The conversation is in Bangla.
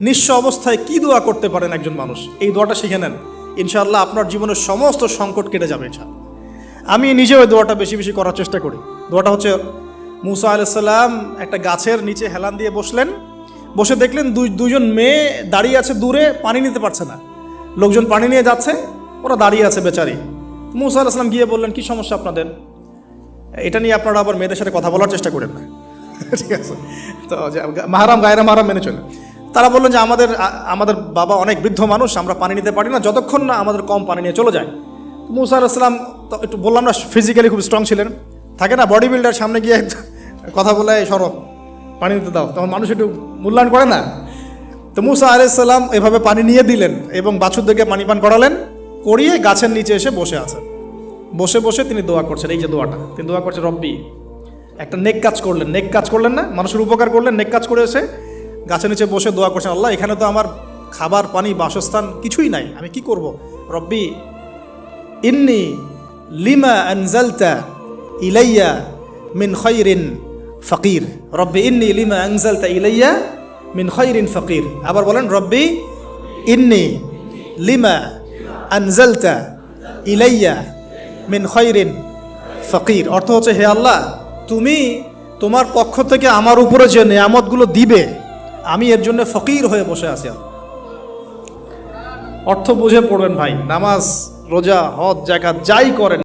নিঃস্ব অবস্থায় কি দোয়া করতে পারেন একজন মানুষ, এই দোয়াটা শিখে নেন, ইনশাআল্লাহ আপনার জীবনের সমস্ত সংকট কেটে যাবে। ইনশাআল্লাহ আমি নিজেও ওই দোয়াটা বেশি বেশি করার চেষ্টা করি। দোয়াটা হচ্ছে, মুসা আলাইহিস সালাম একটা গাছের নিচে হেলান দিয়ে বসলেন, বসে দেখলেন দুইজন মেয়ে দাঁড়িয়ে আছে দূরে, পানি নিতে পারছে না, লোকজন পানি নিয়ে যাচ্ছে, ওরা দাঁড়িয়ে আছে বেচারি। মুসা আলাইহিস সালাম গিয়ে বললেন, কি সমস্যা আপনাদের? এটা নিয়ে আপনারা আবার মেয়েদের সাথে কথা বলার চেষ্টা করেন না, ঠিক আছে? তো মাহারাম গায়রা মাহারাম মেনে চলে। তারা বললেন যে আমাদের বাবা অনেক বৃদ্ধ মানুষ, আমরা পানি নিতে পারি না যতক্ষণ না আমাদের কম পানি নিয়ে চলে যায়। মুসা আলাইহিস সালাম তো একটু বললাম না, ফিজিক্যালি খুব স্ট্রং ছিলেন, থাকে না বডি বিল্ডার, সামনে গিয়ে কথা বলে সরব পানি নিতে দাও, তখন মানুষ একটু মূল্যায়ন করে না। তো মুসা আলাইহিস সালাম এভাবে পানি নিয়ে দিলেন এবং বাছুরদেরকে পানি পান করালেন, করিয়ে গাছের নিচে এসে বসে আছেন। বসে বসে তিনি দোয়া করছেন, এই যে দোয়াটা তিনি দোয়া করছেন, রব্বি, একটা নেক কাজ করলেন, নেক কাজ করলেন না, মানুষের উপকার করলেন, নেক কাজ করে এসে গাছের নিচে বসে দোয়া করছেন, আল্লাহ এখানে তো আমার খাবার পানি বাসস্থান কিছুই নাই, আমি কি করব? রব্বি ইন্নি লিমা আনজালতা ইলাইয়া মিন খায়রিন ফকির, রব্বি ইন্নি লিমা আনজালতা ইলাইয়া মিন খায়রিন ফকির। আবার বলেন, রব্বি ইন্নি লিমা আনজালতা ইলাইয়া মিন খায়রিন ফকির। অর্থ হচ্ছে, হে আল্লাহ, তুমি তোমার পক্ষ থেকে আমার উপরে যে নেয়ামতগুলো দিবে, আমি এর জন্য ফকির হয়ে বসে আছি। অর্থ বুঝে পড়বেন ভাই, নামাজ রোজা হজ জাকাত যাই করেন।